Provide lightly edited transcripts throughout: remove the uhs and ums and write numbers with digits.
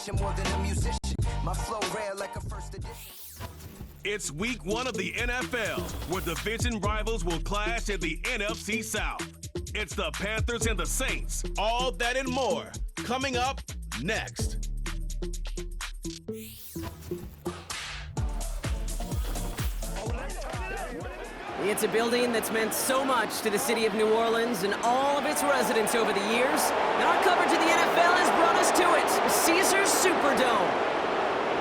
mission more than a musician. My flow rare like a first edition. It's week 1 of the NFL, where division rivals will clash in the NFC South. It's the Panthers and the Saints. All that and more coming up next. It's a building that's meant so much to the city of New Orleans and all of its residents over the years. And our coverage of the NFL has brought us to it, Caesars Superdome.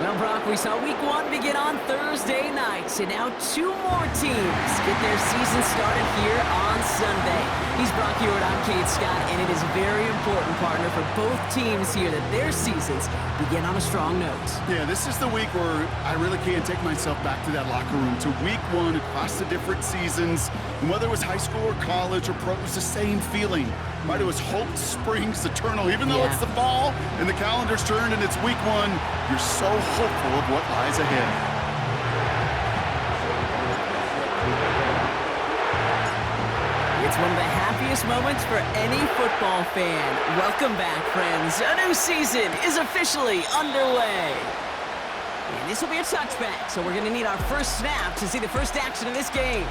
Well, Brock, we saw week 1 begin on Thursday night, and now 2 more teams get their season started here on Sunday. He's Brock Ewart, I'm Kate Scott, and it is very important, partner, for both teams here that their seasons begin on a strong note. Yeah, this is the week where I really can't take myself back to that locker room, to week 1 across the different seasons. And whether it was high school or college or pro, it was the same feeling. Right, it was hope springs eternal. Even though it's the fall and the calendar's turned and it's week 1, you're so hopeful of what lies ahead. It's one of the happiest moments for any football fan. Welcome back, friends. A new season is officially underway. And this will be a touchback, so we're going to need our first snap to see the first action of this game.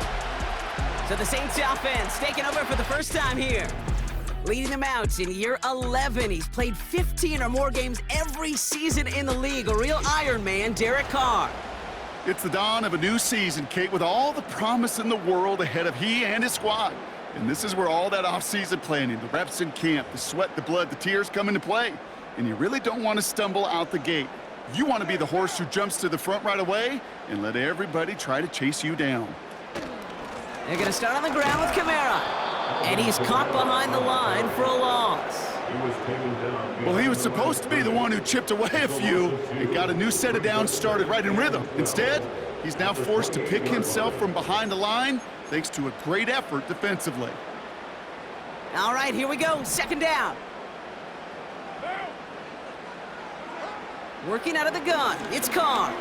So the Saints offense taking over for the first time here. Leading them out in year 11. He's played 15 or more games every season in the league. A real Iron Man, Derek Carr. It's the dawn of a new season, Kate, with all the promise in the world ahead of he and his squad. And this is where all that off-season planning, the reps in camp, the sweat, the blood, the tears come into play. And you really don't want to stumble out the gate. You want to be the horse who jumps to the front right away and let everybody try to chase you down. They're going to start on the ground with Kamara. And he's caught behind the line for a loss. Well, he was supposed to be the one who chipped away a few and got a new set of downs started right in rhythm. Instead, he's now forced to pick himself from behind the line thanks to a great effort defensively. All right, here we go. Second down. Working out of the gun. It's Carr.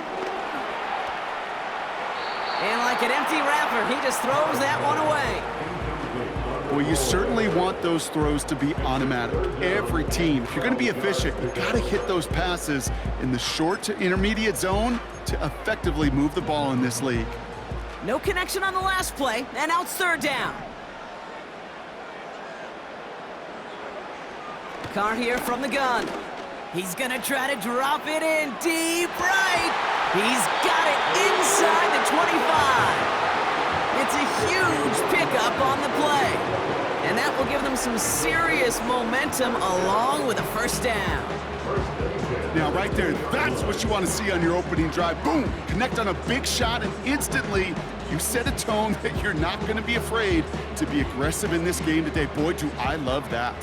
And like an empty wrapper, he just throws that one away. Well, you certainly want those throws to be automatic. Every team, if you're going to be efficient, you've got to hit those passes in the short to intermediate zone to effectively move the ball in this league. No connection on the last play, and now it's third down. Carr here from the gun. He's going to try to drop it in deep right. He's got it inside the 25. It's a huge pickup on the play. And that will give them some serious momentum along with a first down. Now, right there, that's what you want to see on your opening drive. Boom! Connect on a big shot, and instantly you set a tone that you're not going to be afraid to be aggressive in this game today. Boy, do I love that.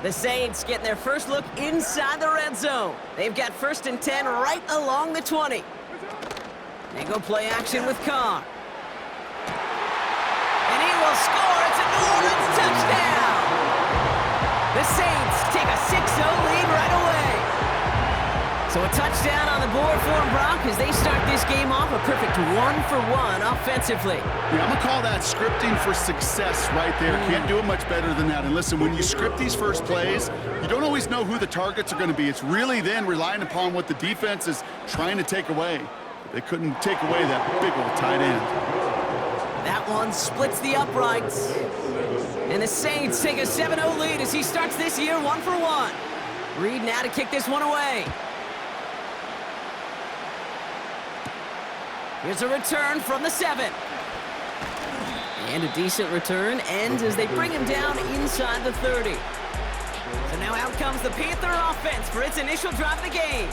The Saints getting their first look inside the red zone. They've got 1st and 10 right along the 20. They go play action with Carr. And he will score. It's a New Orleans touchdown. The Saints take a 6-0 lead right away. So a touchdown on the board for them, Brock, as they start this game off a perfect 1-for-1 offensively. Yeah, I'm going to call that scripting for success right there. Can't do it much better than that. And listen, when you script these first plays, you don't always know who the targets are going to be. It's really then relying upon what the defense is trying to take away. They couldn't take away that big old tight end. That one splits the uprights. And the Saints take a 7-0 lead as he starts this year 1-for-1. Reed now to kick this one away. Here's a return from the 7. And a decent return ends as they bring him down inside the 30. So now out comes the Panther offense for its initial drive of the game.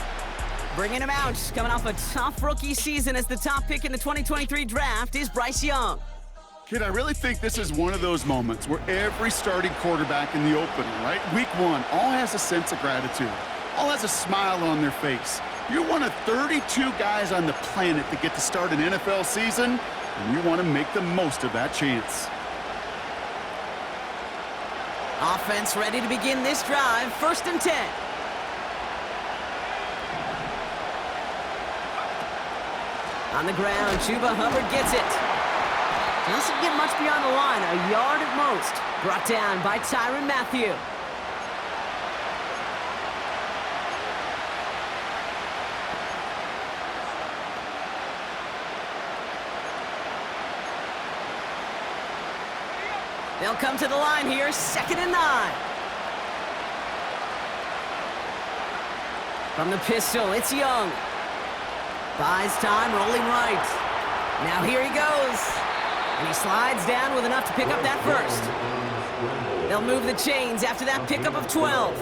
Bringing him out, coming off a tough rookie season as the top pick in the 2023 draft is Bryce Young. Kid, I really think this is one of those moments where every starting quarterback in the opening, right? Week 1, all has a sense of gratitude. All has a smile on their face. You're one of 32 guys on the planet that get to start an NFL season, and you want to make the most of that chance. Offense ready to begin this drive, 1st and 10. On the ground, Chuba Hubbard gets it. Doesn't get much beyond the line, a yard at most. Brought down by Tyrann Mathieu. They'll come to the line here, 2nd and 9. From the pistol, it's Young. Buys time, rolling right. Now here he goes. And he slides down with enough to pick up that first. They'll move the chains after that pickup of 12.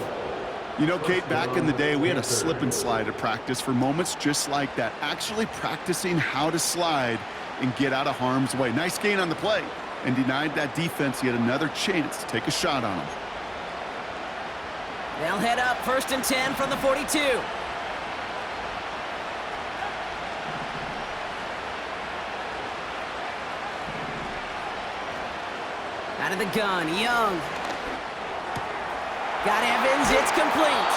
You know, Kate, back in the day, we had a slip and slide at practice for moments just like that. Actually practicing how to slide and get out of harm's way. Nice gain on the play. And denied that defense yet another chance to take a shot on him. They'll head up 1st and 10 from the 42. Out of the gun, Young. Got Evans, it's complete.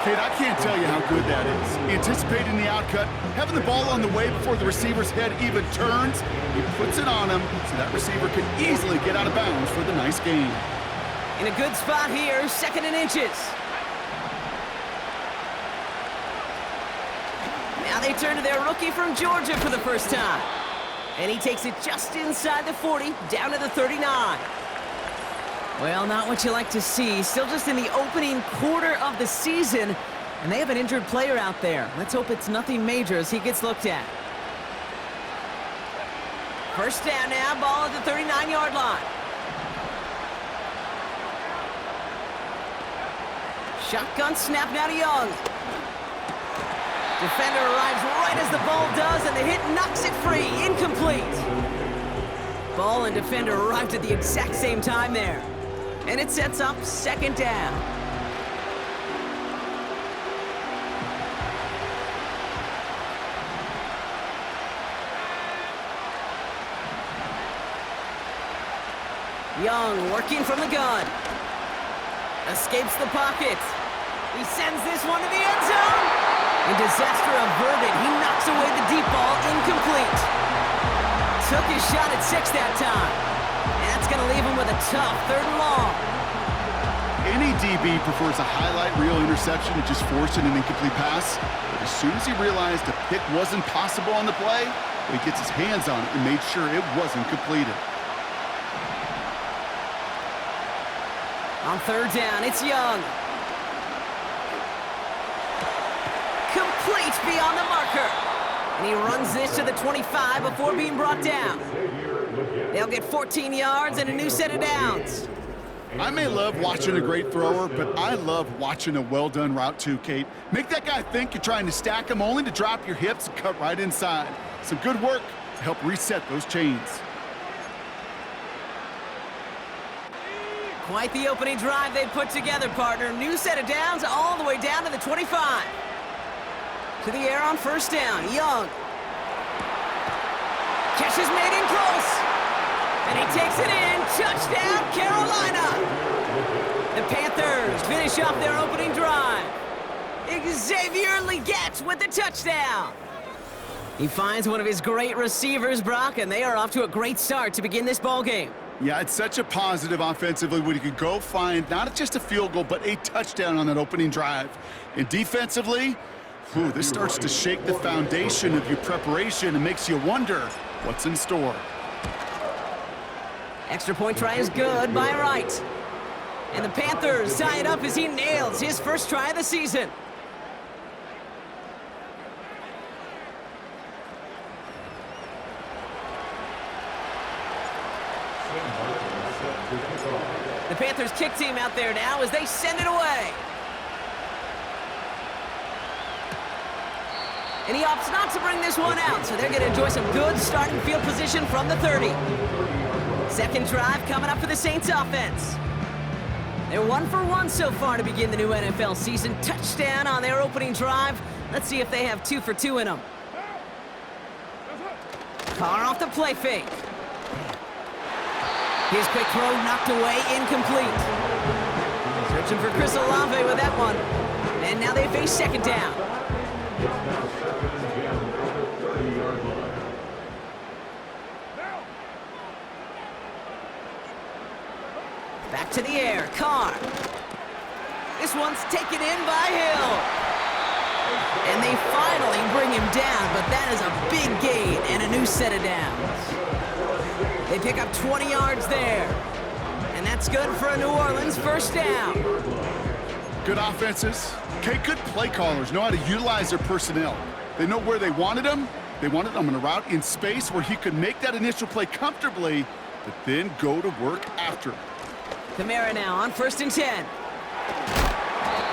Kate, I can't tell you how good that is. Anticipating the outcut, having the ball on the way before the receiver's head even turns, he puts it on him so that receiver can easily get out of bounds for the nice gain. In a good spot here, 2nd and inches. Now they turn to their rookie from Georgia for the first time. And he takes it just inside the 40, down to the 39. Well, not what you like to see. Still just in the opening quarter of the season, and they have an injured player out there. Let's hope it's nothing major as he gets looked at. First down now, ball at the 39-yard line. Shotgun snap now to Young. Defender arrives right as the ball does, and the hit knocks it free. Incomplete. Ball and defender arrived at the exact same time there. And it sets up 2nd down. Young working from the gun. Escapes the pocket. He sends this one to the end zone. And disaster averted. He knocks away the deep ball, incomplete. Took his shot at 6 that time. And that's going to leave him with a tough 3rd and long. Any DB prefers a highlight reel interception to just forcing an incomplete pass. But as soon as he realized a pick wasn't possible on the play, he gets his hands on it and made sure it wasn't completed. On 3rd down, it's Young. Complete beyond the marker. And he runs this to the 25 before being brought down. They'll get 14 yards and a new set of downs. I may love watching a great thrower, but I love watching a well-done route too, Kate. Make that guy think you're trying to stack him only to drop your hips and cut right inside. Some good work to help reset those chains. Quite the opening drive they put together, partner. New set of downs all the way down to the 25. To the air on 1st down, Young. Catch is made in close. And he takes it in. Touchdown, Carolina. The Panthers finish off their opening drive. Xavier Legette with the touchdown. He finds one of his great receivers, Brock, and they are off to a great start to begin this ball game. Yeah, it's such a positive offensively when you could go find not just a field goal, but a touchdown on that opening drive. And defensively, this starts to shake the foundation of your preparation and makes you wonder what's in store. Extra point try is good by Wright. And the Panthers tie it up as he nails his first try of the season. The Panthers kick team out there now as they send it away. And he opts not to bring this one out, so they're going to enjoy some good starting field position from the 30. Second drive coming up for the Saints offense. They're 1 for 1 so far to begin the new NFL season. Touchdown on their opening drive. Let's see if they have 2 for 2 in them. Carr off the play fake. His quick throw knocked away, incomplete. Searching for Chris Olave with that one. And now they face 2nd down. Back to the air, Carr. This one's taken in by Hill. And they finally bring him down, but that is a big gain and a new set of downs. They pick up 20 yards there. And that's good for a New Orleans first down. Good offenses. Okay, good play callers know how to utilize their personnel. They know where they wanted them. They wanted them on a route in space where he could make that initial play comfortably, but then go to work after it. Kamara now on 1st and 10.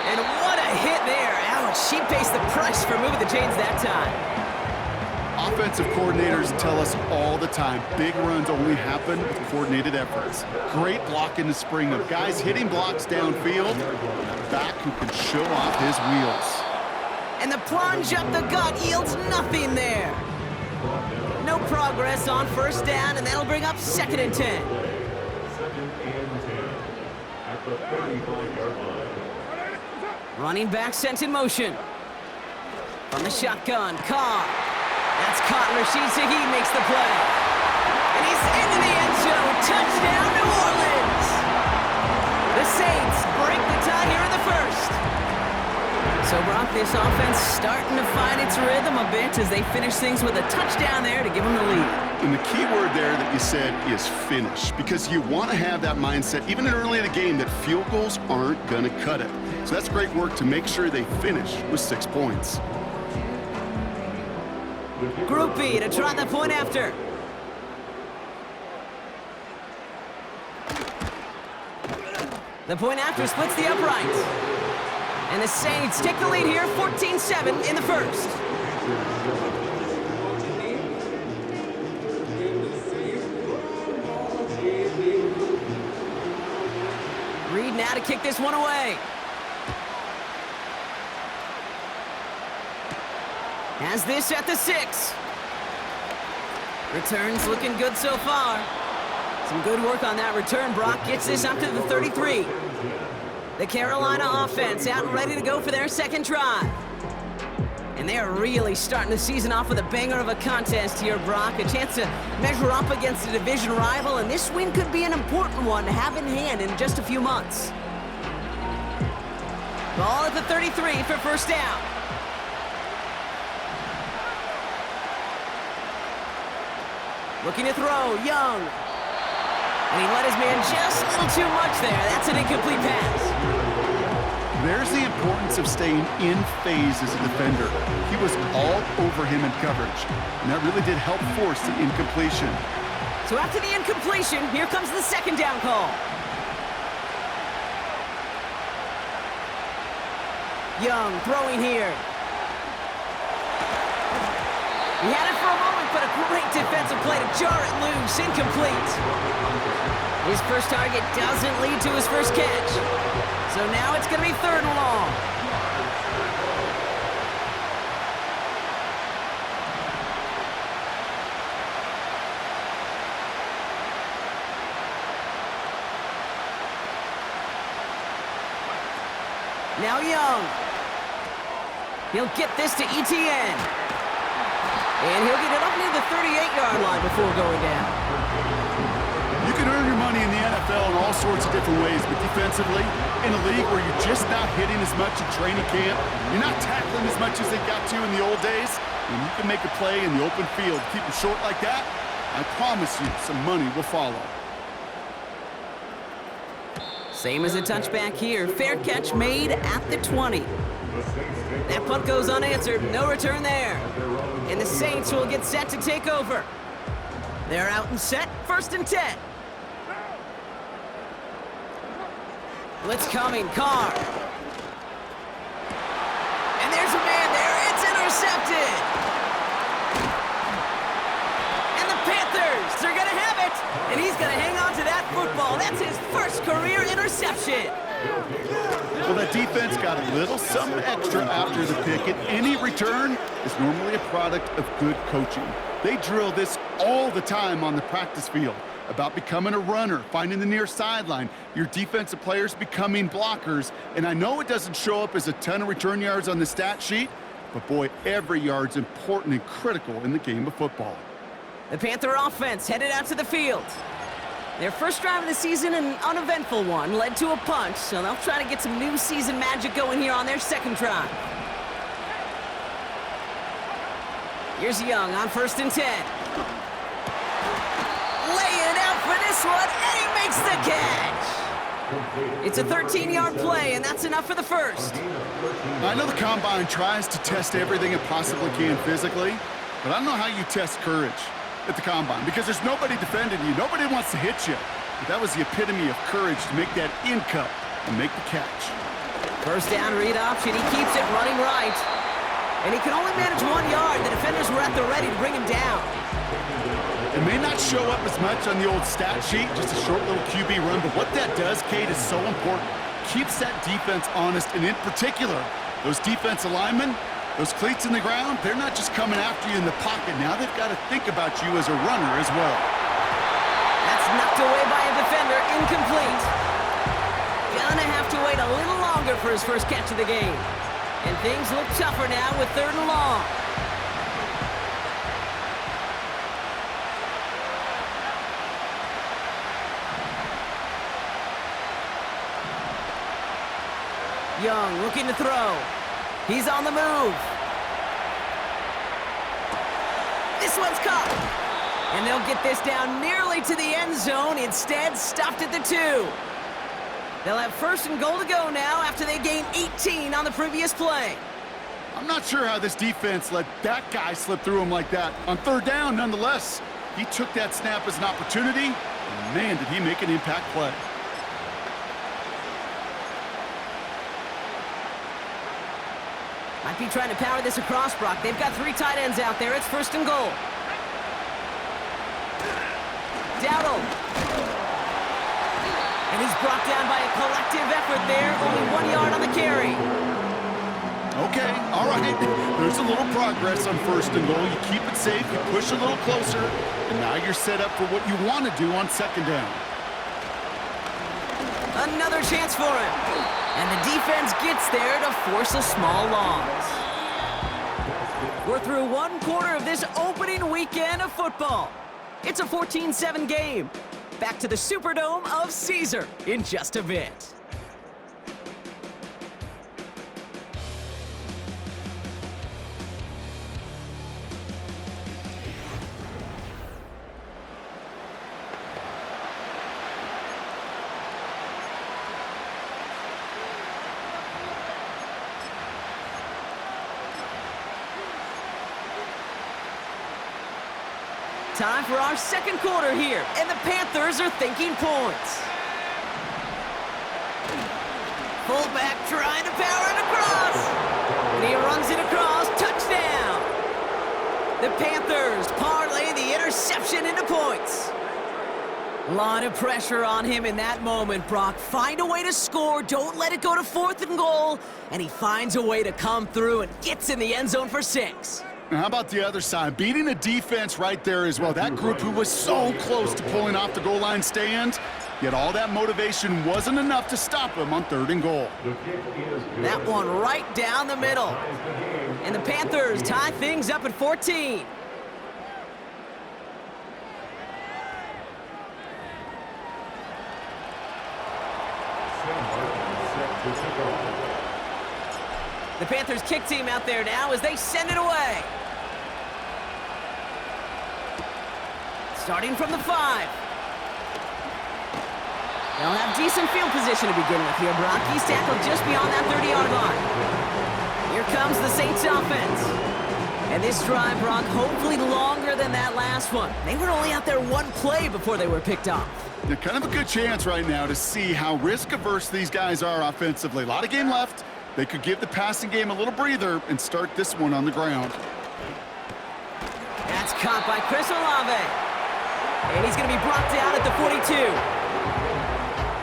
And what a hit there. Ouch, she pays the price for moving the chains that time. Offensive coordinators tell us all the time, big runs only happen with coordinated efforts. Great block in the spring of guys hitting blocks downfield, and a back who can show off his wheels. And the plunge up the gut yields nothing there. No progress on 1st down, and that'll bring up 2nd and 10. Running back sent in motion. From the shotgun, Carr. That's caught. Rashid Shaheed makes the play. And he's into the end zone. Touchdown, New Orleans! The Saints break the tie here in the first. So, Brock, this offense starting to find its rhythm a bit as they finish things with a touchdown there to give them the lead. And the key word there that you said is finish, because you want to have that mindset, even early in the game, that field goals aren't going to cut it. So that's great work to make sure they finish with 6 points. Group B to try the point after. The point after splits the uprights. And the Saints take the lead here, 14-7 in the first. Reed now to kick this one away. Has this at the 6. Returns looking good so far. Some good work on that return. Brock gets this up to the 33. The Carolina offense out and ready to go for their second drive. And they are really starting the season off with a banger of a contest here, Brock. A chance to measure up against a division rival, and this win could be an important one to have in hand in just a few months. Ball at the 33 for first down. Looking to throw, Young. And he let his man just a little too much there. That's an incomplete pass. There's the importance of staying in phase as a defender. He was all over him in coverage, and that really did help force the incompletion. So after the incompletion, here comes the second down call. Young throwing here. He had it for a moment, but a great defensive play to jar it loose. Incomplete. His first target doesn't lead to his first catch. So now it's going to be 3rd and long. Now Young. He'll get this to ETN. And he'll get it up near the 38-yard line before going down. You can earn your money in the NFL in all sorts of different ways, but defensively, in a league where you're just not hitting as much in training camp, you're not tackling as much as they got to in the old days, when you can make a play in the open field, keep it short like that, I promise you some money will follow. Same as a touchback here. Fair catch made at the 20. That punt goes unanswered. No return there. And the Saints will get set to take over. They're out and set. 1st and 10. Blitz coming. Carr. And there's a man there. It's intercepted. And the Panthers are going to have it. And he's going to hang on to that football. That's his first career interception. Well, that defense got a little something extra after the pick, and any return is normally a product of good coaching. They drill this all the time on the practice field about becoming a runner, finding the near sideline, your defensive players becoming blockers, and I know it doesn't show up as a ton of return yards on the stat sheet, but boy, every yard's important and critical in the game of football. The Panther offense headed out to the field. Their first drive of the season, an uneventful one, led to a punt, so they'll try to get some new season magic going here on their second drive. Here's Young on 1st and 10. laying out for this one, and he makes the catch. It's a 13-yard play, and that's enough for the first. I know the Combine tries to test everything it possibly can physically, but I don't know how you test courage at the Combine because there's nobody defending you. Nobody wants to hit you. But that was the epitome of courage to make that in cut and make the catch. First down read option. He keeps it running right. And he can only manage 1 yard. The defenders were at the ready to bring him down. It may not show up as much on the old stat sheet, just a short little QB run, but what that does, Kate, is so important. Keeps that defense honest, and in particular, those defensive linemen, those cleats in the ground, they're not just coming after you in the pocket. Now they've got to think about you as a runner as well. That's knocked away by a defender, incomplete. Gonna have to wait a little longer for his first catch of the game. And things look tougher now with 3rd and long. Young looking to throw. He's on the move. This one's caught. And they'll get this down nearly to the end zone. Instead, stopped at the 2. They'll have 1st and goal to go now after they gained 18 on the previous play. I'm not sure how this defense let that guy slip through him like that. On 3rd down, nonetheless, he took that snap as an opportunity, and man, did he make an impact play. Might be trying to power this across, Brock. They've got 3 tight ends out there. It's 1st and goal. Dowdle. And he's brought down by a collective effort there. Only 1 yard on the carry. Okay, all right. There's a little progress on 1st and goal. You keep it safe, you push a little closer, and now you're set up for what you want to do on 2nd down. Another chance for him. And the defense gets there to force a small loss. We're through 1 quarter of this opening weekend of football. It's a 14-7 game. Back to the Superdome of Caesar in just a bit. Time for our 2nd quarter here, and the Panthers are thinking points. Fullback trying to power it across. And he runs it across, touchdown. The Panthers parlay the interception into points. A lot of pressure on him in that moment, Brock. Find a way to score, don't let it go to 4th and goal, and he finds a way to come through and gets in the end zone for 6. Now, how about the other side? Beating the defense right there as well. That group who was so close to pulling off the goal line stand, yet all that motivation wasn't enough to stop him on 3rd and goal. That one right down the middle. And the Panthers tie things up at 14. The Panthers kick team out there now as they send it away. Starting from the 5. They'll have decent field position to begin with here, Brock. He's tackled just beyond that 30-yard line. Here comes the Saints offense. And this drive, Brock, hopefully longer than that last one. They were only out there 1 play before they were picked off. Yeah, kind of a good chance right now to see how risk-averse these guys are offensively. A lot of game left. They could give the passing game a little breather and start this one on the ground. That's caught by Chris Olave. And he's going to be brought down at the 42.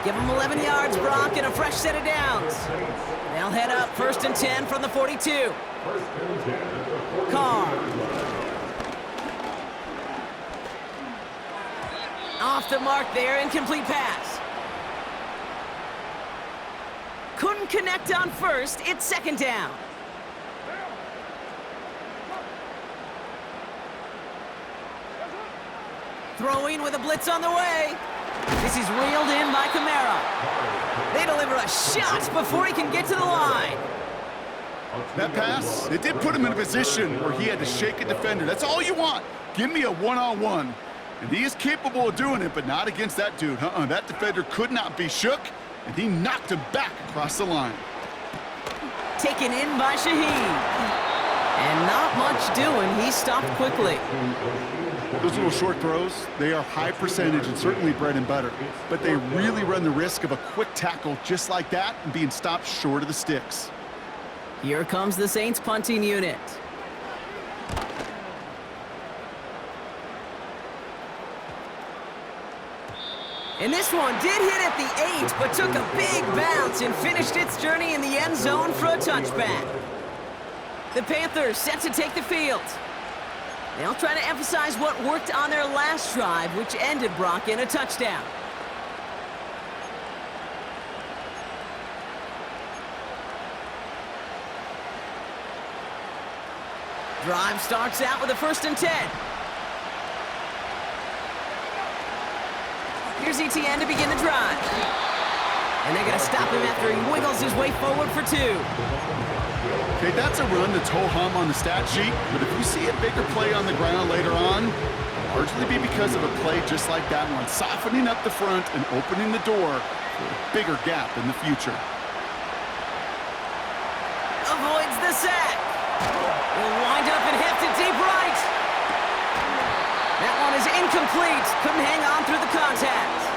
Give him 11 yards, Brock, and a fresh set of downs. They'll head up 1st and 10 from the 42. Carr. Off the mark there, incomplete pass. Couldn't connect on 1st, it's 2nd down. Throwing with a blitz on the way. This is reeled in by Kamara. They deliver a shot before he can get to the line. That pass, it did put him in a position where he had to shake a defender. That's all you want. Give me a one-on-one. And he is capable of doing it, but not against that dude. That defender could not be shook, and he knocked him back across the line. Taken in by Shaheed. And not much doing. He stopped quickly. Those little short throws, they are high percentage and certainly bread and butter. But they really run the risk of a quick tackle just like that and being stopped short of the sticks. Here comes the Saints punting unit. And this one did hit at the 8, but took a big bounce and finished its journey in the end zone for a touchback. The Panthers set to take the field. They'll try to emphasize what worked on their last drive, which ended Brock in a touchdown. Drive starts out with a 1st and 10. Here's ETN to begin the drive. And they're going to stop him after he wiggles his way forward for 2. Okay, that's a run that's ho-hum on the stat sheet, but if you see a bigger play on the ground later on, it'll largely be because of a play just like that one, softening up the front and opening the door for a bigger gap in the future. Avoids the sack. He'll wind up and heft it deep right. That one is incomplete. Couldn't hang on through the contact.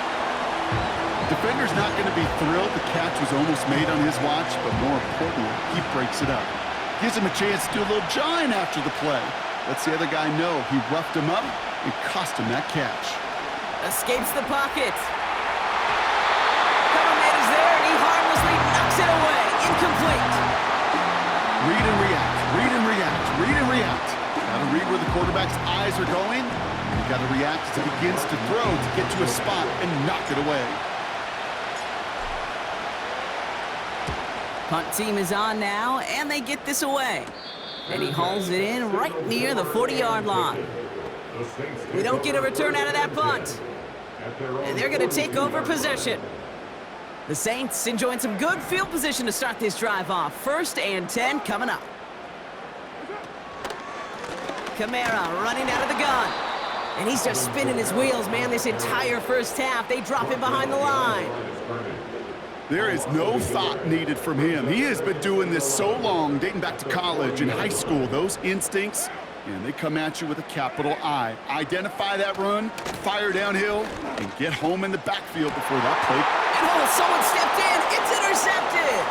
Defender's not going to be thrilled the catch was almost made on his watch, but more importantly, he breaks it up. Gives him a chance to do a little jawing after the play. Lets the other guy know he roughed him up and cost him that catch. Escapes the pocket. Coverman is there, and he harmlessly knocks it away. Incomplete. Read and react, read and react, read and react. Got to read where the quarterback's eyes are going, and you got to react as he begins to throw to get to a spot and knock it away. Punt team is on now, and they get this away. And he hauls it in right near the 40-yard line. We don't get a return out of that punt. And they're going to take over possession. The Saints enjoying some good field position to start this drive off. 1st and 10 coming up. Kamara running out of the gun. And he's just spinning his wheels, man, this entire first half. They drop him behind the line. There is no thought needed from him. He has been doing this so long, dating back to college and high school. Those instincts, and they come at you with a capital I. Identify that run, fire downhill, and get home in the backfield before that play. And oh, someone stepped in. It's intercepted.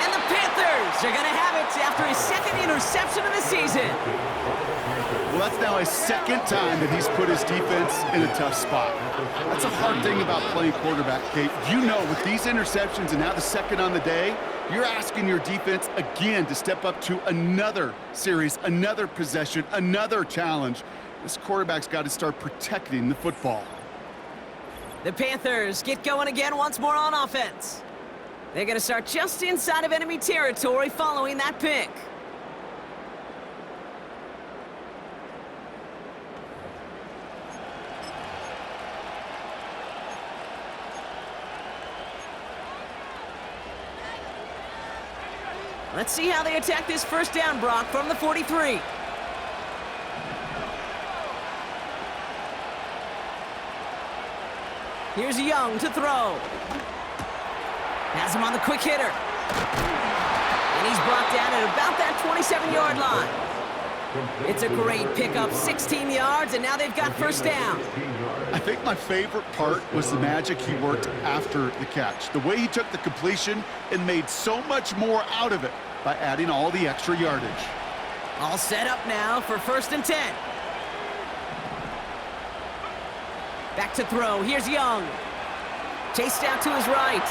And the Panthers are going to have it after his 2nd interception of the season. Well, that's now his 2nd time that he's put his defense in a tough spot. That's a hard thing about playing quarterback, Kate. You know, with these interceptions and now the 2nd on the day, you're asking your defense again to step up to another series, another possession, another challenge. This quarterback's got to start protecting the football. The Panthers get going again once more on offense. They're going to start just inside of enemy territory following that pick. Let's see how they attack this 1st down, Brock, from the 43. Here's Young to throw. Has him on the quick hitter. And he's brought down at about that 27-yard line. It's a great pickup, 16 yards, and now they've got 1st down. I think my favorite part was the magic he worked after the catch. The way he took the completion and made so much more out of it by adding all the extra yardage. All set up now for 1st and 10. Back to throw. Here's Young. Chased out to his right.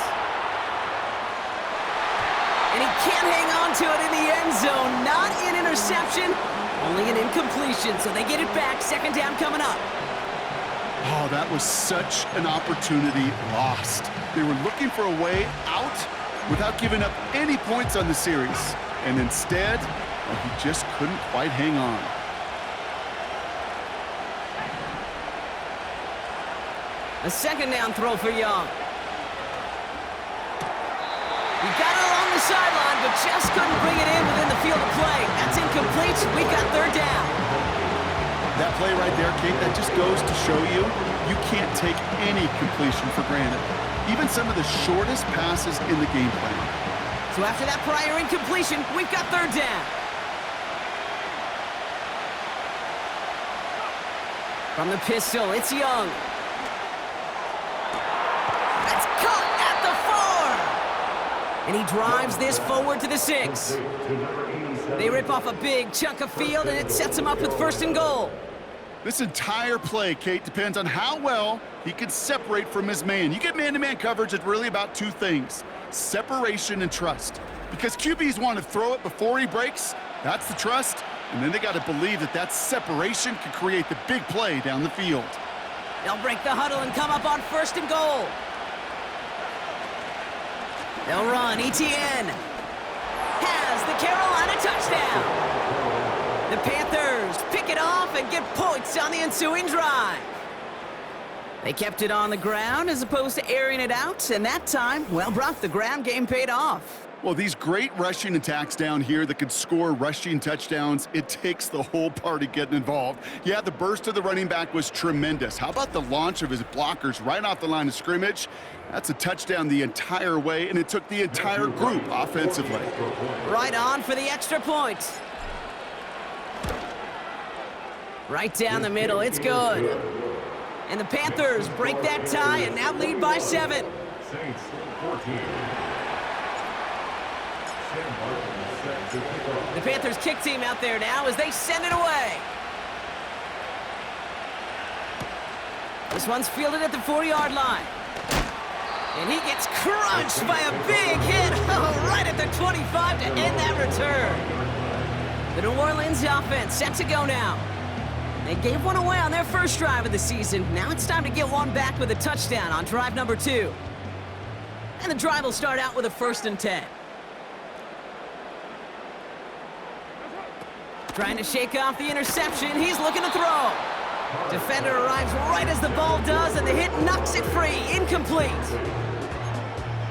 And he can't hang on to it in the end zone. Not an interception, only an incompletion. So they get it back. 2nd down coming up. Oh, that was such an opportunity lost. They were looking for a way out without giving up any points on the series. And instead, well, he just couldn't quite hang on. A 2nd down throw for Young. He got it along the sideline, but just couldn't bring it in within the field of play. That's incomplete. We've got 3rd down. That play right there, Kate, that just goes to show you, you can't take any completion for granted. Even some of the shortest passes in the game plan. So after that prior incompletion, we've got third down. From the pistol, it's Young. That's caught at the 4! And he drives this forward to the 6. They rip off a big chunk of field, and it sets him up with 1st and goal. This entire play, Kate, depends on how well he can separate from his man. You get man-to-man coverage, it's really about 2 things, separation and trust. Because QBs want to throw it before he breaks, that's the trust, and then they got to believe that that separation can create the big play down the field. They'll break the huddle and come up on 1st and goal. They'll run, ETN has the Carolina touchdown. The Panthers pick it off and get points on the ensuing drive. They kept it on the ground as opposed to airing it out, and that time, well, Brock, the ground game paid off. Well, these great rushing attacks down here that could score rushing touchdowns, it takes the whole party getting involved. Yeah, the burst of the running back was tremendous. How about the launch of his blockers right off the line of scrimmage? That's a touchdown the entire way, and it took the entire group offensively. Right on for the extra point. Right down the middle, it's good. And the Panthers break that tie and now lead by 7. Saints 14. The Panthers kick team out there now as they send it away. This one's fielded at the 40-yard line. And he gets crunched by a big hit right at the 25 to end that return. The New Orleans offense set to go now. They gave one away on their first drive of the season. Now it's time to get one back with a touchdown on drive number 2. And the drive will start out with a 1st and 10. Trying to shake off the interception. He's looking to throw. Defender arrives right as the ball does, and the hit knocks it free. Incomplete.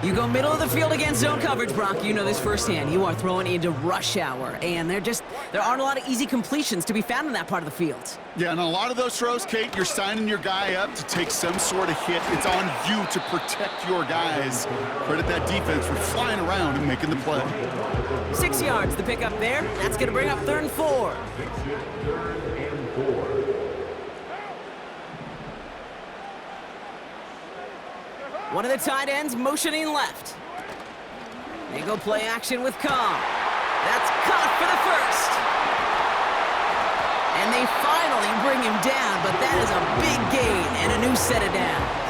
You go middle of the field against zone coverage, Brock. You know this firsthand. You are throwing into rush hour, and there aren't a lot of easy completions to be found in that part of the field. Yeah, and a lot of those throws, Kate, you're signing your guy up to take some sort of hit. It's on you to protect your guys. Credit that defense for flying around and making the play. 6 yards, the pickup there. That's going to bring up 3rd and 4. One of the tight ends motioning left. They go play action with Cobb. That's caught for the 1st. And they finally bring him down, but that is a big gain and a new set of downs.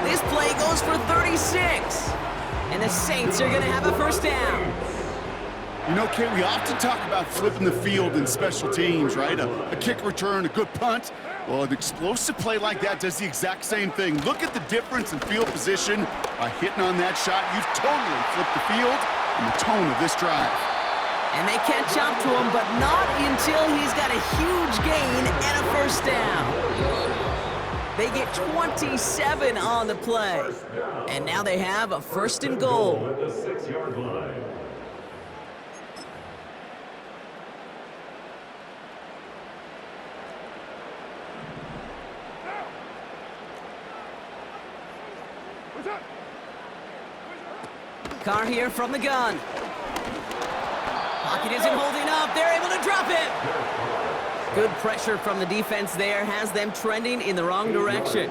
This play goes for 36. And the Saints are going to have a 1st down. You know, Kate, we often talk about flipping the field in special teams, right? A kick return, a good punt. Well, an explosive play like that does the exact same thing. Look at the difference in field position. By hitting on that shot, you've totally flipped the field and the tone of this drive. And they catch up to him, but not until he's got a huge gain and a 1st down. They get 27 on the play. And now they have a 1st and goal. At the 6-yard line. Carr here from the gun. Pocket isn't holding up. They're able to drop it. Good pressure from the defense there has them trending in the wrong direction.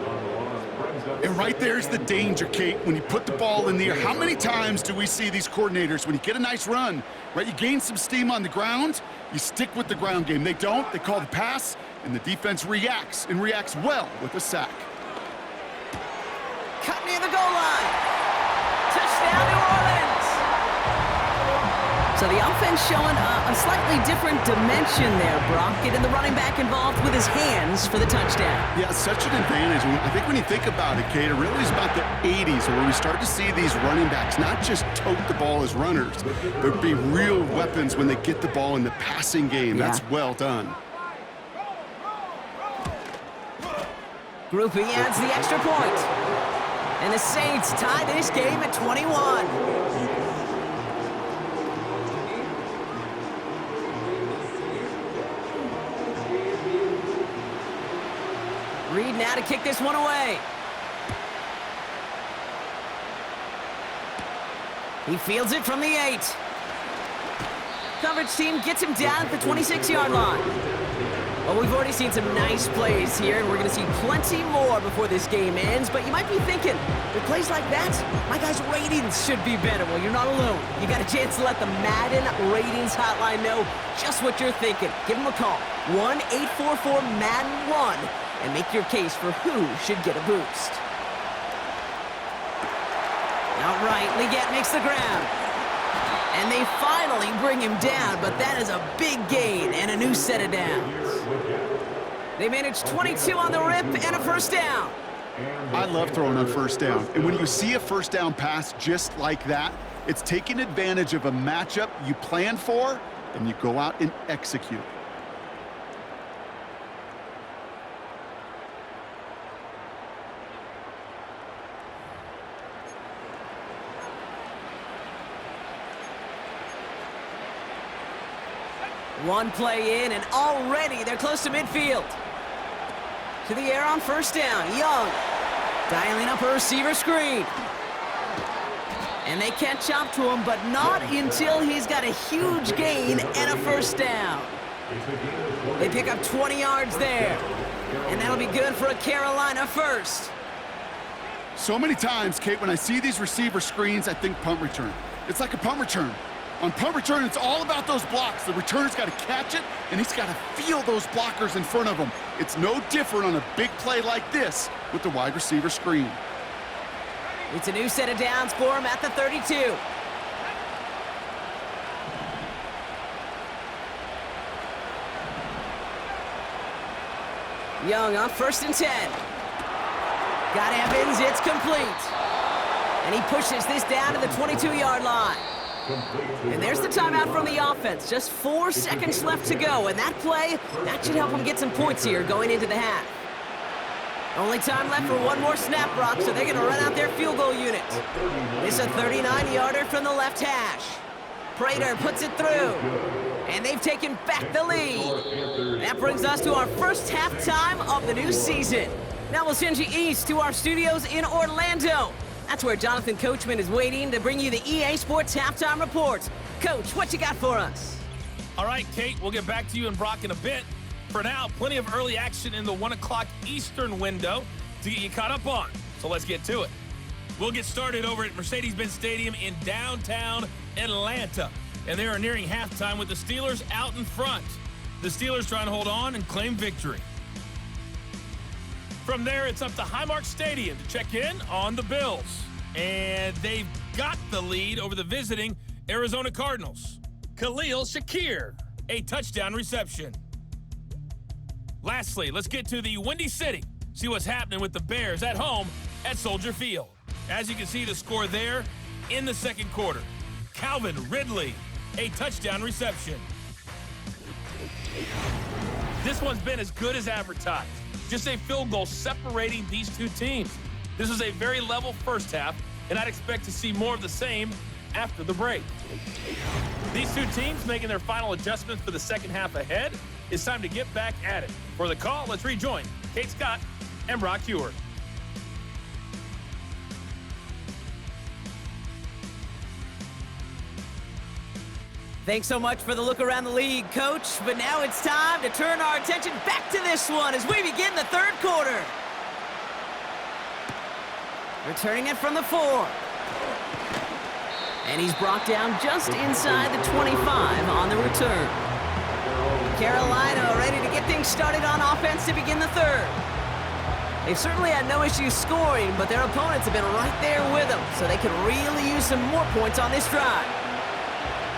And right there's the danger, Kate, when you put the ball in the air. How many times do we see these coordinators, when you get a nice run, right, you gain some steam on the ground, you stick with the ground game. They don't, they call the pass, and the defense reacts, and reacts well with a sack. Cut near the goal line. Touchdown, New Orleans. So the offense showing a slightly different dimension there, Brock. Getting the running back involved with his hands for the touchdown. Yeah, such an advantage. I think when you think about it, Kate, it really is about the 80s where we start to see these running backs not just tote the ball as runners, but be real weapons when they get the ball in the passing game. Yeah. That's well done. Groupie adds the extra point. And the Saints tie this game at 21. Reed now to kick this one away. He fields it from the 8. Coverage team gets him down at the 26-yard line. Well, we've already seen some nice plays here, and we're going to see plenty more before this game ends. But you might be thinking, with plays like that, my guys' ratings should be better. Well, you're not alone. You got a chance to let the Madden ratings hotline know just what you're thinking. Give them a call, 1-844-MADDEN-1, and make your case for who should get a boost. Outright, Leggett makes the grab. And they finally bring him down, but that is a big gain and a new set of downs. They managed 22 on the rip and a first down. I love throwing on first down. And when you see a first down pass just like that, it's taking advantage of a matchup you plan for, and you go out and execute. One play in, and already they're close to midfield. To the air on first down. Young dialing up a receiver screen. And they can't chop to him, but not until he's got a huge gain and a first down. They pick up 20 yards there. And that'll be good for a Carolina first. So many times, Kate, when I see these receiver screens, I think punt return. It's like a punt return. On punt return, it's all about those blocks. The returner's got to catch it, and he's got to feel those blockers in front of him. It's no different on a big play like this with the wide receiver screen. It's a new set of downs for him at the 32. Young on first and 10. Got Evans, it's complete. And he pushes this down to the 22-yard line. And there's the timeout from the offense. Just 4 seconds left to go. And that play, that should help them get some points here going into the half. Only time left for one more snap, Brock, so they're going to run out their field goal unit. This is a 39-yarder from the left hash. Prater puts it through. And they've taken back the lead. That brings us to our first halftime of the new season. Now we'll send you east to our studios in Orlando. That's where Jonathan Coachman is waiting to bring you the EA Sports Halftime Report. Coach, what you got for us? All right, Kate, we'll get back to you and Brock in a bit. For now, plenty of early action in the 1 o'clock Eastern window to get you caught up on. So let's get to it. We'll get started over at Mercedes-Benz Stadium in downtown Atlanta. And they are nearing halftime with the Steelers out in front. The Steelers trying to hold on and claim victory. From there, it's up to Highmark Stadium to check in on the Bills. And they've got the lead over the visiting Arizona Cardinals. Khalil Shakir, a touchdown reception. Lastly, let's get to the Windy City. See what's happening with the Bears at home at Soldier Field. As you can see, the score there in the second quarter. Calvin Ridley, a touchdown reception. This one's been as good as advertised. Just a field goal separating these two teams. This was a very level first half, and I'd expect to see more of the same after the break. These two teams making their final adjustments for the second half ahead. It's time to get back at it. For the call, let's rejoin Kate Scott and Brock Heward. Thanks so much for the look around the league, Coach. But now it's time to turn our attention back to this one as we begin the third quarter. Returning it from the 4. And he's brought down just inside the 25 on the return. Carolina ready to get things started on offense to begin the third. They've certainly had no issues scoring, but their opponents have been right there with them, so they could really use some more points on this drive.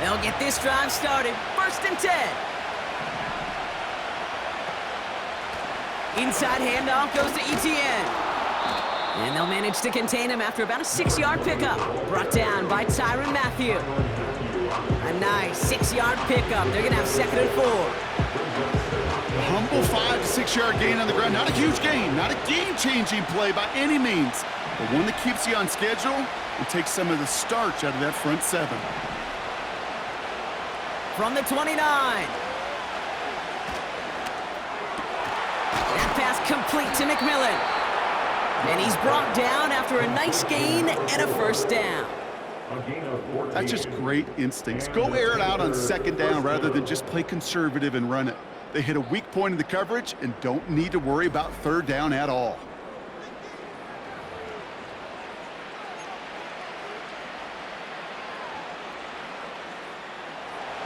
They'll get this drive started. First and 10. Inside handoff goes to Etienne. And they'll manage to contain him after about a 6-yard pickup. Brought down by Tyrann Mathieu. A nice 6-yard pickup. They're going to have second and 4. A humble 5 to 6-yard gain on the ground. Not a huge gain. Not a game-changing play by any means. But one that keeps you on schedule and takes some of the starch out of that front 7. From the 29. That's pass complete to McMillan. And he's brought down after a nice gain and a first down. A gain of 14. That's just great instincts. Go air it out on second down rather than just play conservative and run it. They hit a weak point in the coverage and don't need to worry about third down at all.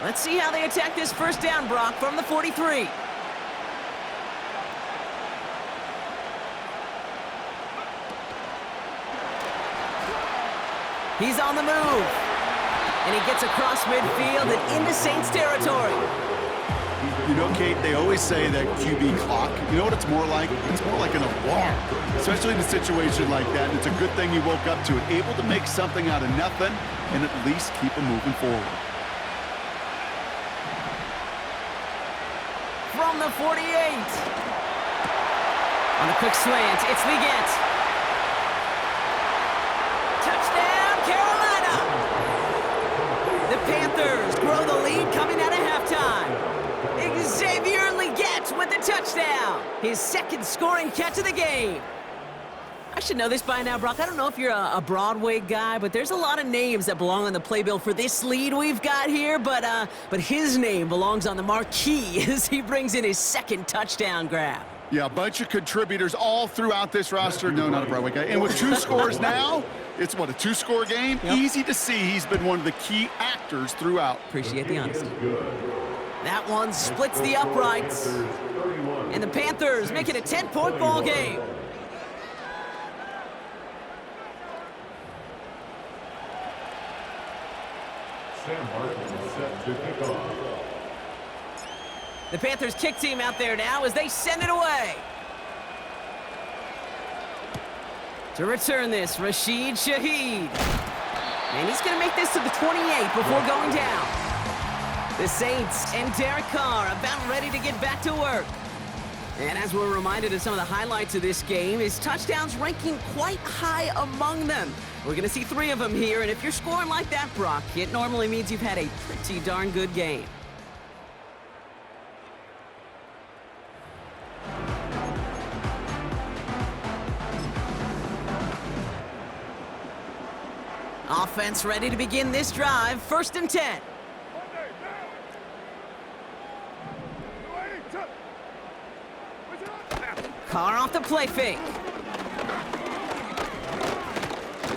Let's see how they attack this first down, Brock, from the 43. He's on the move. And he gets across midfield and into Saints territory. You know, Kate, they always say that QB clock, you know what it's more like? It's more like an alarm, especially in a situation like that. And it's a good thing you woke up to it, able to make something out of nothing and at least keep them moving forward. From the 48. On a quick slant, it's Leggett. Touchdown, Carolina! The Panthers grow the lead coming out of halftime. Xavier Leggett with the touchdown. His second scoring catch of the game. I should know this by now, Brock. I don't know if you're a Broadway guy, but there's a lot of names that belong on the playbill for this lead we've got here, but his name belongs on the marquee as he brings in his second touchdown grab. Yeah, a bunch of contributors all throughout this roster. No, not a Broadway guy. And with 2 scores now, it's what, a 2-score game? Yep. Easy to see he's been one of the key actors throughout. Appreciate the honesty. That one splits the uprights. And the Panthers make it a 10-point ball game. Sam Martin is set to kick off. The Panthers kick team out there now as they send it away. To return this, Rashid Shaheed. And he's going to make this to the 28 before going down. The Saints and Derek Carr about ready to get back to work. And as we're reminded of some of the highlights of this game, his touchdowns ranking quite high among them. We're going to see 3 of them here, and if you're scoring like that, Brock, it normally means you've had a pretty darn good game. Offense ready to begin this drive, 1st and 10. Carr off the play fake.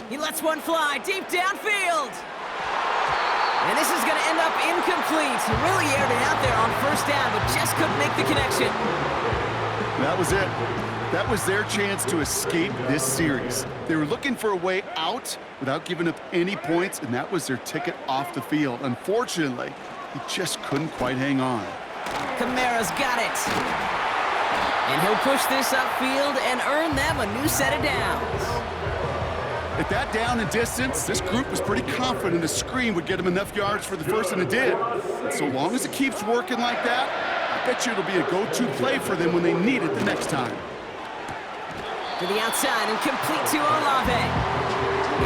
He lets one fly deep downfield. And this is going to end up incomplete. He really aired it out there on 1st down, but just couldn't make the connection. That was it. That was their chance to escape this series. They were looking for a way out without giving up any points, and that was their ticket off the field. Unfortunately, he just couldn't quite hang on. Kamara's got it. And he'll push this upfield and earn them a new set of downs. At that down and distance, this group was pretty confident a screen would get him enough yards for the first, and it did. And so long as it keeps working like that, I bet you it'll be a go-to play for them when they need it the next time. To the outside and complete to Olave.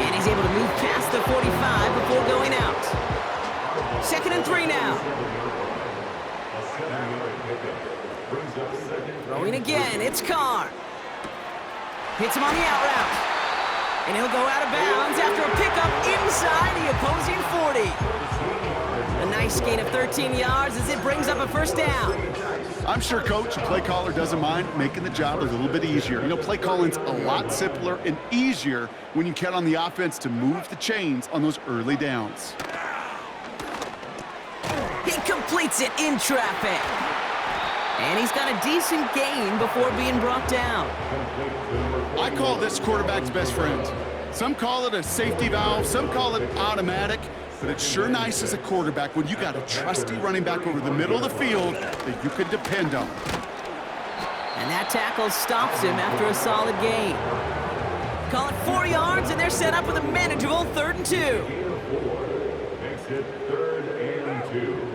And he's able to move past the 45 before going out. 2nd and 3 now. Throwing again, it's Carr. Hits him on the out route. And he'll go out of bounds after a pickup inside the opposing 40. A nice gain of 13 yards as it brings up a 1st down. I'm sure, Coach, the play caller doesn't mind making the job a little bit easier. You know, play calling's a lot simpler and easier when you count on the offense to move the chains on those early downs. He completes it in traffic. And he's got a decent gain before being brought down. I call this quarterback's best friend. Some call it a safety valve, some call it automatic, but it's sure nice as a quarterback when you got a trusty running back over the middle of the field that you can depend on. And that tackle stops him after a solid gain. Call it 4 yards, and they're set up with a manageable 3rd and 2. Makes it 3rd and 2.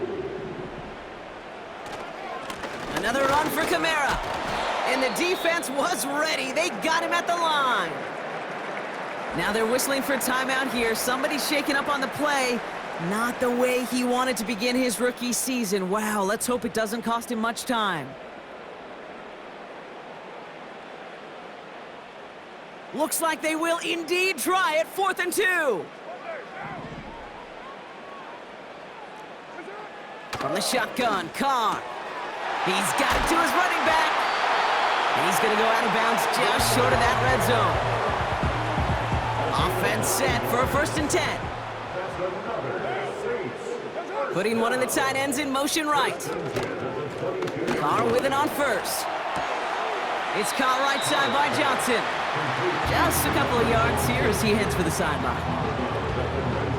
Another run for Kamara. And the defense was ready. They got him at the line. Now they're whistling for timeout here. Somebody's shaking up on the play. Not the way he wanted to begin his rookie season. Wow, let's hope it doesn't cost him much time. Looks like they will indeed try it. 4th and 2. From the shotgun, Carr. He's got it to his running back. And he's going to go out of bounds just short of that red zone. Offense set for a 1st and 10. Putting one of the tight ends in motion right. Carr with it on 1st. It's caught right side by Johnson. Just a couple of yards here as he heads for the sideline.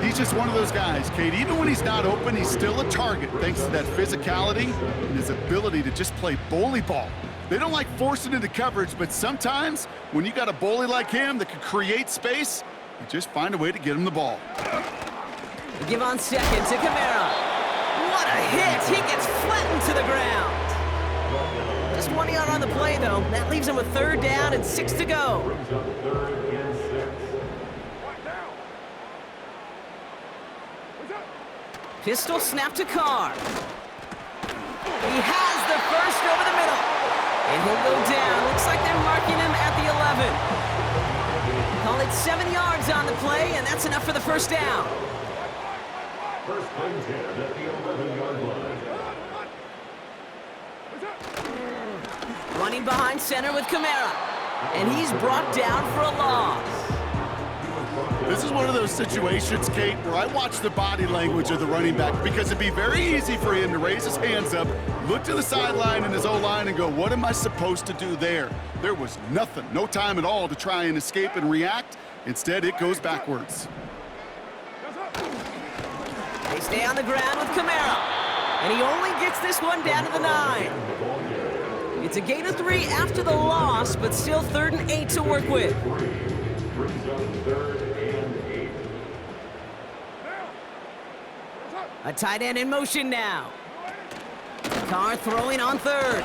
He's just one of those guys, Kate. Even when he's not open, he's still a target thanks to that physicality and his ability to just play bully ball. They don't like forcing into coverage, but sometimes when you got a bully like him that can create space, you just find a way to get him the ball. They give on 2nd to Kamara. What a hit! He gets flattened to the ground. Just 1 yard on the play, though. That leaves him with 3rd down and 6 to go. Pistol snap to Carr. He has the first over the middle. And he'll go down. Looks like they're marking him at the 11. Call it 7 yards on the play, and that's enough for the 1st down. 1st and 10 at the 11-yard line. Running behind center with Kamara. And he's brought down for a loss. This is one of those situations, Kate, where I watch the body language of the running back because it'd be very easy for him to raise his hands up, look to the sideline in his O-line and go, what am I supposed to do there? There was nothing, no time at all to try and escape and react. Instead, it goes backwards. They stay on the ground with Kamara. And he only gets this one down to the 9. It's a gain of 3 after the loss, but still 3rd and 8 to work with. Brings up 3rd and 8. A tight end in motion now. Carr throwing on 3rd.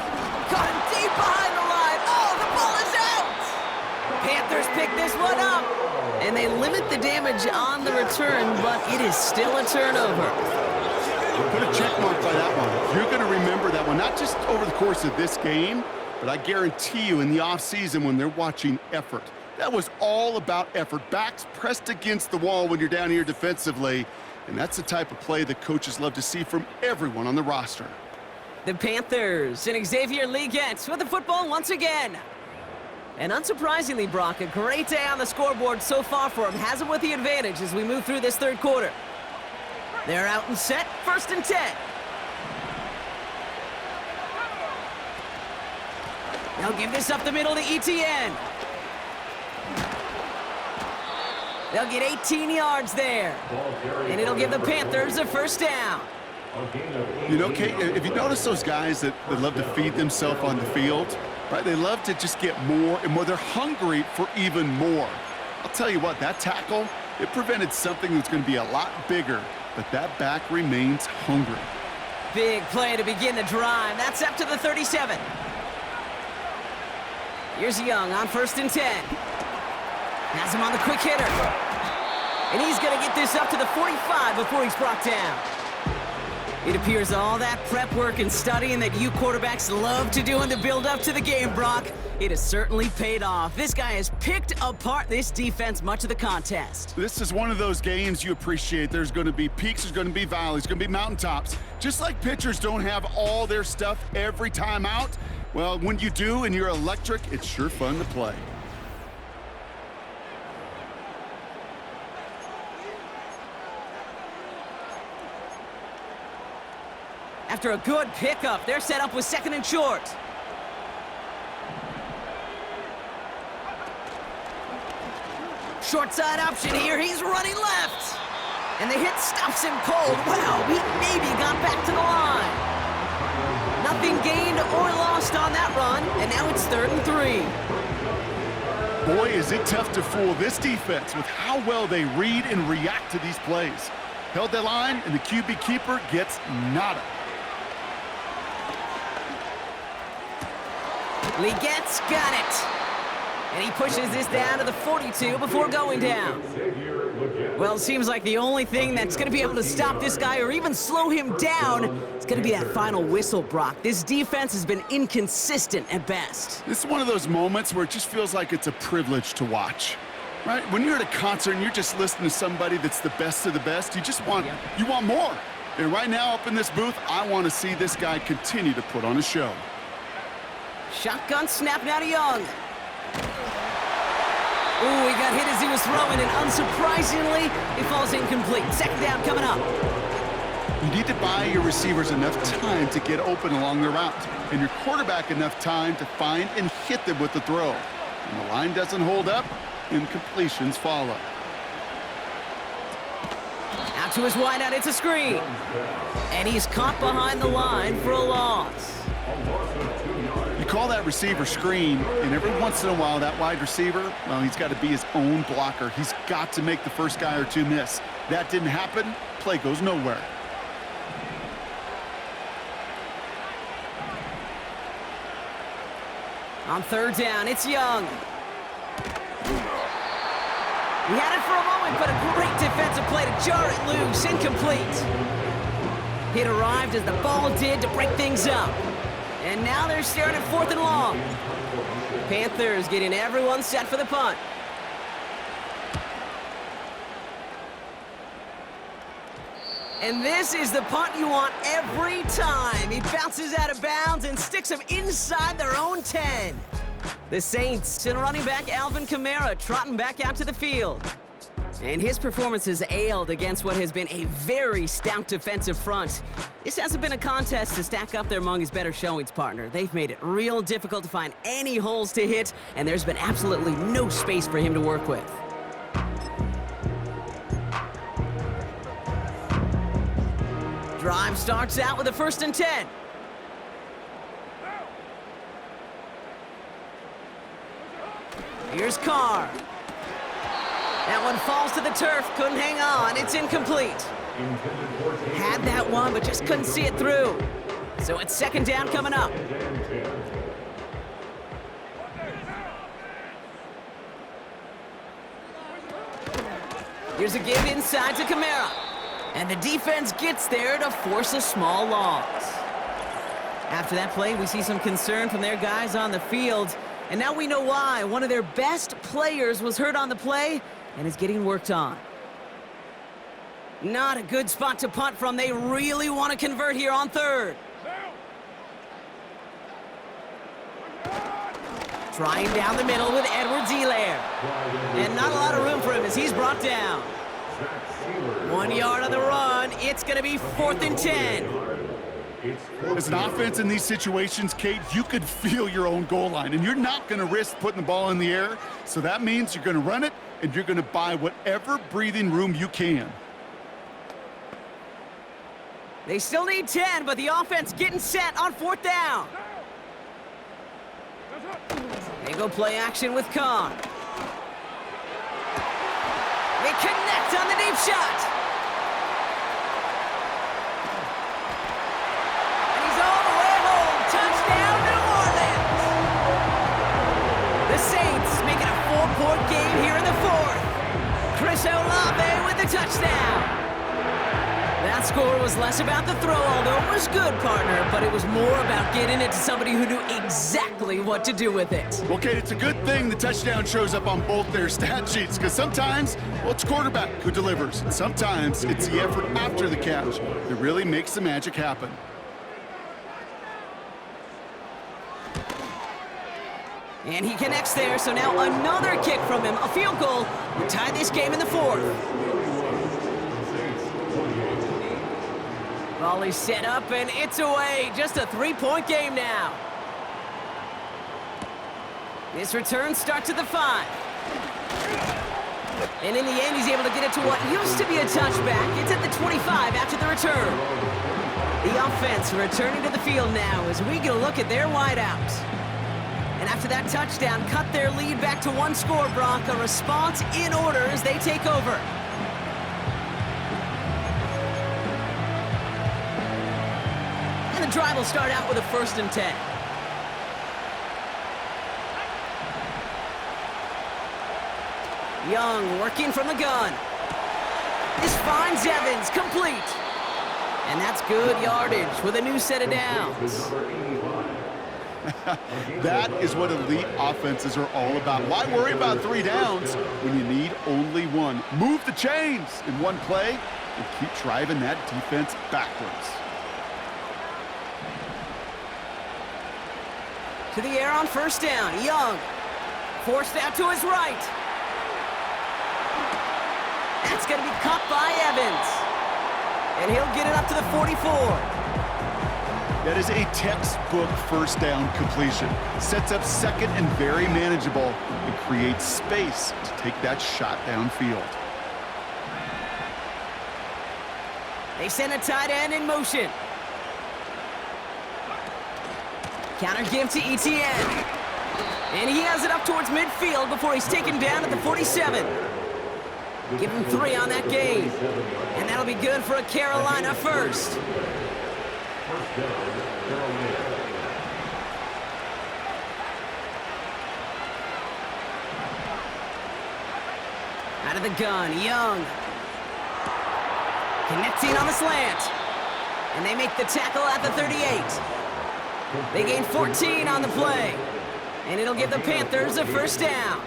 Caught him deep behind the line. Oh, the ball is out! Panthers pick this one up. And they limit the damage on the return, but it is still a turnover. Put a check mark by that one. You're going to remember that one, not just over the course of this game, but I guarantee you in the offseason when they're watching effort. That was all about effort. Backs pressed against the wall when you're down here defensively, and that's the type of play that coaches love to see from everyone on the roster. The Panthers and Xavier Legette with the football once again. And unsurprisingly, Brock, a great day on the scoreboard so far for him. Has him with the advantage as we move through this 3rd quarter. They're out and set, 1st and 10. They'll give this up the middle to ETN. They'll get 18 yards there. And it'll give the Panthers a 1st down. You know, Kate, if you notice those guys that love to feed themselves on the field, right? They love to just get more and more. They're hungry for even more. I'll tell you what, that tackle, it prevented something that's going to be a lot bigger, but that back remains hungry. Big play to begin the drive. That's up to the 37. Here's Young on 1st and 10. Has him on the quick hitter. And he's going to get this up to the 45 before he's brought down. It appears all that prep work and studying that you quarterbacks love to do in the build-up to the game, Brock, it has certainly paid off. This guy has picked apart this defense much of the contest. This is one of those games you appreciate. There's going to be peaks, there's going to be valleys, there's going to be mountaintops. Just like pitchers don't have all their stuff every time out, well, when you do and you're electric, it's sure fun to play. After a good pickup, they're set up with 2nd and short. Short side option here. He's running left. And the hit stops him cold. Wow, he maybe got back to the line. Nothing gained or lost on that run. And now it's 3rd and 3. Boy, is it tough to fool this defense with how well they read and react to these plays. Held that line, and the QB keeper gets nada. Legette's got it. And he pushes this down to the 42 before going down. Well, it seems like the only thing that's going to be able to stop this guy or even slow him down is going to be that final whistle, Brock. This defense has been inconsistent at best. This is one of those moments where it just feels like it's a privilege to watch. Right? When you're at a concert and you're just listening to somebody that's the best of the best, you want more. And right now up in this booth, I want to see this guy continue to put on a show. Shotgun snap now to Young. Ooh, he got hit as he was throwing, and unsurprisingly, he falls incomplete. Second down coming up. You need to buy your receivers enough time to get open along the route, and your quarterback enough time to find and hit them with the throw. When the line doesn't hold up, incompletions follow. Out to his wideout, it's a screen. And he's caught behind the line for a loss. You call that receiver screen, and every once in a while, that wide receiver, well, he's got to be his own blocker. He's got to make the first guy or two miss. That didn't happen, play goes nowhere. On third down, it's Young. He had it for a moment, but a great defensive play to jar it loose, incomplete. It arrived as the ball did to break things up. And now they're staring at 4th and long. Panthers getting everyone set for the punt. And this is the punt you want every time. He bounces out of bounds and sticks him inside their own 10. The Saints and running back Alvin Kamara trotting back out to the field. And his performance has ailed against what has been a very stout defensive front. This hasn't been a contest to stack up there among his better showings, partner. They've made it real difficult to find any holes to hit, and there's been absolutely no space for him to work with. Drive starts out with a 1st and 10. Here's Carr. That one falls to the turf, couldn't hang on, it's incomplete. Had that one, but just couldn't see it through. So it's 2nd down coming up. Here's a give inside to Kamara. And the defense gets there to force a small loss. After that play, we see some concern from their guys on the field. And now we know why. One of their best players was hurt on the play and is getting worked on. Not a good spot to punt from. They really want to convert here on 3rd. Trying down the middle with Edwards-Helaire. And not a lot of room for him as he's brought down. 1 yard on the run. It's going to be 4th and 10. As an offense in these situations, Kate, you could feel your own goal line, and you're not going to risk putting the ball in the air. So that means you're going to run it, and you're going to buy whatever breathing room you can. They still need 10, but the offense getting set on 4th down. They go play action with Carr. They connect on the deep shot. And he's all the way home. Touchdown, New Orleans. The Saints making a 4-point game here in the 4th. Chris Olave with the touchdown. That score was less about the throw, although it was good, partner, but it was more about getting it to somebody who knew exactly what to do with it. Well, Kate, it's a good thing the touchdown shows up on both their stat sheets, because sometimes, well, it's quarterback who delivers. And sometimes it's the effort after the catch that really makes the magic happen. And he connects there, so now another kick from him, a field goal, to tie this game in the 4th. Volley set up, and it's away. Just a 3-point game now. This return starts at the 5. And in the end, he's able to get it to what used to be a touchback. It's at the 25 after the return. The offense returning to the field now as we get a look at their wideouts. And after that touchdown, cut their lead back to 1 score, Brock. A response in order as they take over. And the drive will start out with a 1st and 10. Young working from the gun. This finds Evans, complete. And that's good yardage with a new set of downs. That is what elite offenses are all about. Why worry about 3 downs when you need only 1? Move the chains in one play and keep driving that defense backwards. To the air on first down. Young. Forced out to his right. That's going to be caught by Evans. And he'll get it up to the 44. That is a textbook first down completion. Sets up second and very manageable and creates space to take that shot downfield. They send a tight end in motion. Counter give to Etienne. And he has it up towards midfield before he's taken down at the 47. Give him 3 on that game. And that'll be good for a Carolina first. Out of the gun, Young. Connecting on the slant. And they make the tackle at the 38. They gain 14 on the play. And it'll give the Panthers a first down.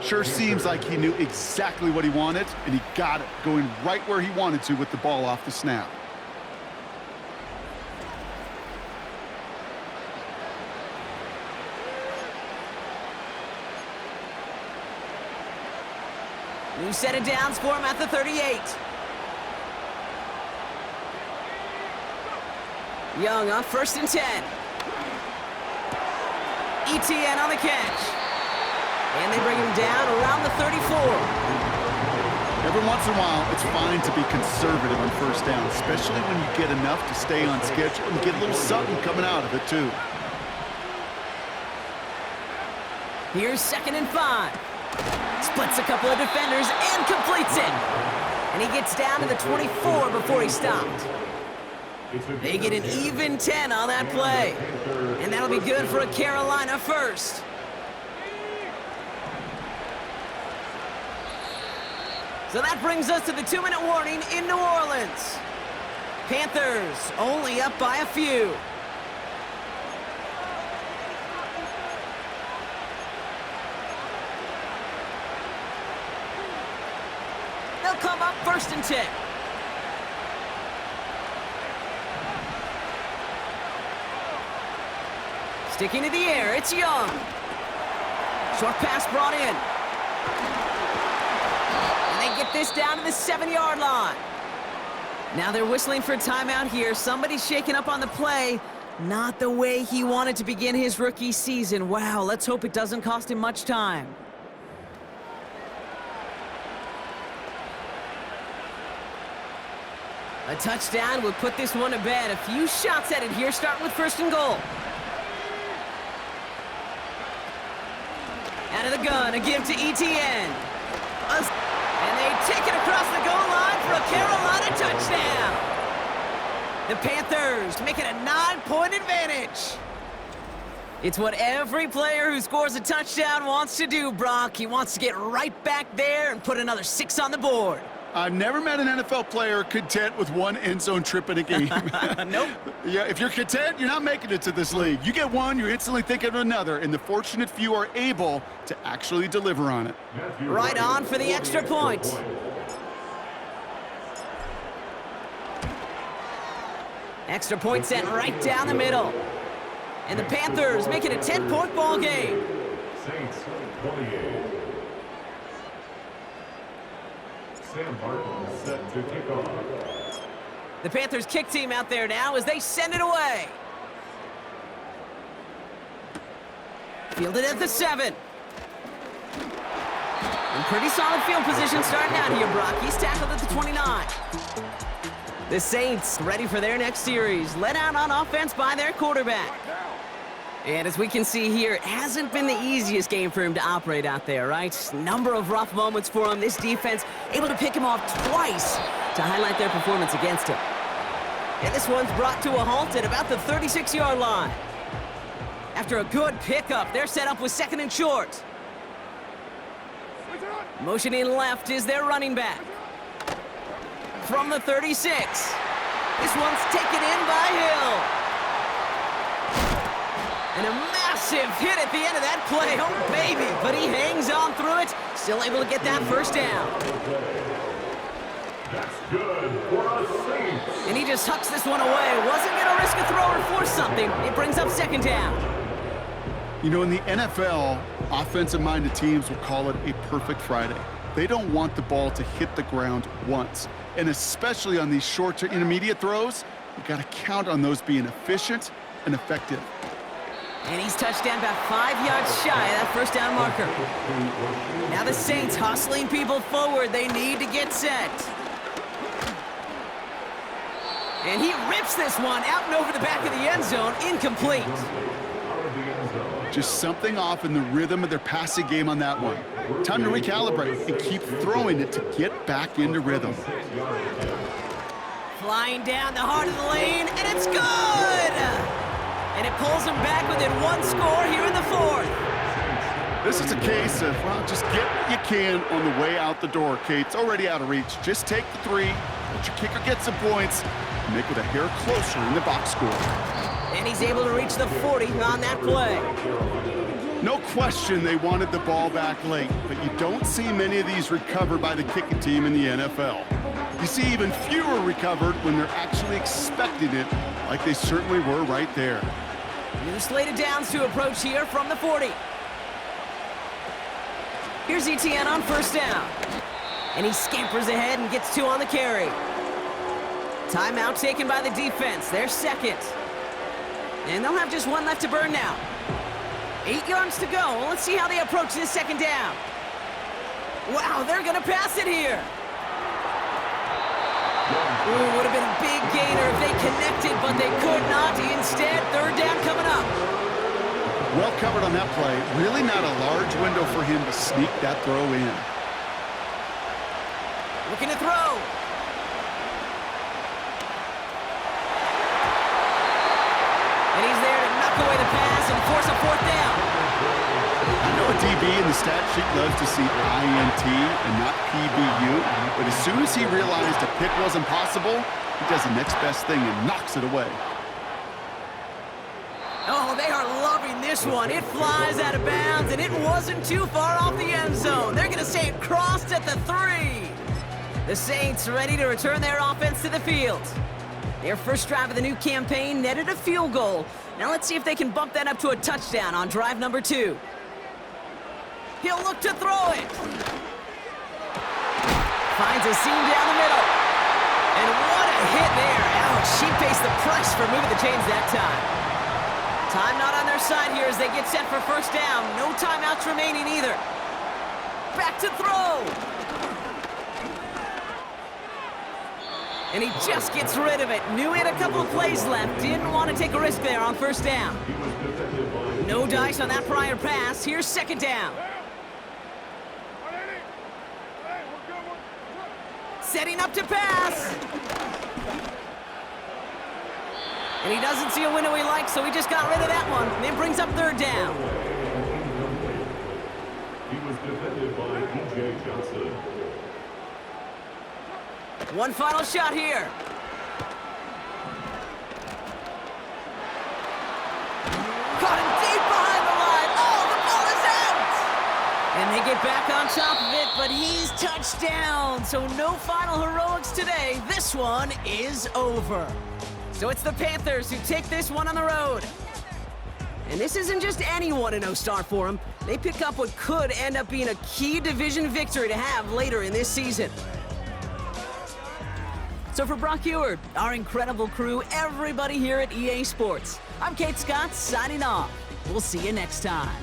Sure seems like he knew exactly what he wanted, and he got it, going right where he wanted to with the ball off the snap. New set of downs for him at the 38. Young on first and 10. Etienne on the catch. And they bring him down around the 34. Every once in a while, it's fine to be conservative on first down, especially when you get enough to stay on schedule and get a little something coming out of it, too. Here's 2nd and 5. Splits a couple of defenders and completes it. And he gets down to the 24 before he stopped. They get an even 10 on that play. And that'll be good for a Carolina first. So that brings us to the 2-minute warning in New Orleans. Panthers only up by a few. They'll come up 1st and 10. Sticking to the air, it's Young. Short pass brought in. And they get this down to the 7-yard line. Now they're whistling for a timeout here. Somebody's shaking up on the play. Not the way he wanted to begin his rookie season. Wow, let's hope it doesn't cost him much time. A touchdown will put this one to bed. A few shots at it here, starting with 1st and goal. Out of the gun, a give to Etienne. And they take it across the goal line for a Carolina touchdown. The Panthers make it a 9-point advantage. It's what every player who scores a touchdown wants to do, Brock. He wants to get right back there and put another 6 on the board. I've never met an NFL player content with 1 end zone trip in a game. Nope. Yeah, if you're content, you're not making it to this league. You get one, you're instantly thinking of another, and the fortunate few are able to actually deliver on it. Right on for the extra point. Extra point sent right down the middle. And the Panthers make it a 10-point ball game. Saints 28. Sam Barton set to kick off. The Panthers kick team out there now as they send it away. Fielded at the 7. And pretty solid field position starting out here, Brock. He's tackled at the 29. The Saints ready for their next series. Let out on offense by their quarterback. And as we can see here, it hasn't been the easiest game for him to operate out there, right? Number of rough moments for him. This defense able to pick him off twice to highlight their performance against him. And this one's brought to a halt at about the 36-yard line. After a good pickup, they're set up with 2nd and short. Motioning left is their running back. From the 36. This one's taken in by Hill. And a massive hit at the end of that play. Oh, baby. But he hangs on through it. Still able to get that first down. That's good for a Saints. And he just hucks this one away. Wasn't going to risk a throw or force something. It brings up second down. You know, in the NFL, offensive-minded teams will call it a perfect Friday. They don't want the ball to hit the ground once. And especially on these short to intermediate throws, you got to count on those being efficient and effective. And he's touched down about 5 yards shy of that first down marker. Now the Saints hustling people forward. They need to get set. And he rips this one out and over the back of the end zone. Incomplete. Just something off in the rhythm of their passing game on that one. Time to recalibrate and keep throwing it to get back into rhythm. Flying down the heart of the lane, and it's good! And it pulls them back within one score here in the fourth. This is a case of, well, just get what you can on the way out the door, Kate. It's already out of reach. Just take the three, let your kicker get some points, and make it a hair closer in the box score. And he's able to reach the 40 on that play. No question they wanted the ball back late, but you don't see many of these recovered by the kicking team in the NFL. You see even fewer recovered when they're actually expecting it, like they certainly were right there. New slate of downs to approach here from the 40. Here's Etienne on first down. And he scampers ahead and gets 2 on the carry. Timeout taken by the defense, their second. And they'll have just 1 left to burn now. 8 yards to go. Well, let's see how they approach this second down. Wow, they're going to pass it here. Ooh, would have been a big gainer if they connected, but they could not. Instead, third down coming up. Well covered on that play. Really not a large window for him to sneak that throw in. Looking to throw. And he's there to knock away the pass and force a fourth down. I know a DB in the stat sheet loves to see INT and not PBU, but as soon as he realized a pick wasn't possible, he does the next best thing and knocks it away. Oh, they are loving this one. It flies out of bounds, and it wasn't too far off the end zone. They're going to say it crossed at the 3. The Saints ready to return their offense to the field. Their first drive of the new campaign netted a field goal. Now let's see if they can bump that up to a touchdown on drive number 2. He'll look to throw it. Finds a seam down the middle. And what a hit there. Ouch, she faced the press for moving the chains that time. Time not on their side here as they get set for first down. No timeouts remaining either. Back to throw. And he just gets rid of it. Knew he had a couple of plays left. Didn't want to take a risk there on first down. No dice on that prior pass. Here's second down. Setting up to pass. And he doesn't see a window he likes, so he just got rid of that one. And then brings up third down. He was defended by E.J. Johnson. One final shot here. Caught him deep behind the line. Oh, the ball is out! And they get back on top of it, but he's touchdown. So no final heroics today. This one is over. So it's the Panthers who take this one on the road. And this isn't just any 1-0 start for them. They pick up what could end up being a key division victory to have later in this season. So for Brock Eward, our incredible crew, everybody here at EA Sports, I'm Kate Scott signing off. We'll see you next time.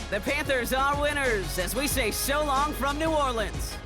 The Panthers are winners as we say so long from New Orleans.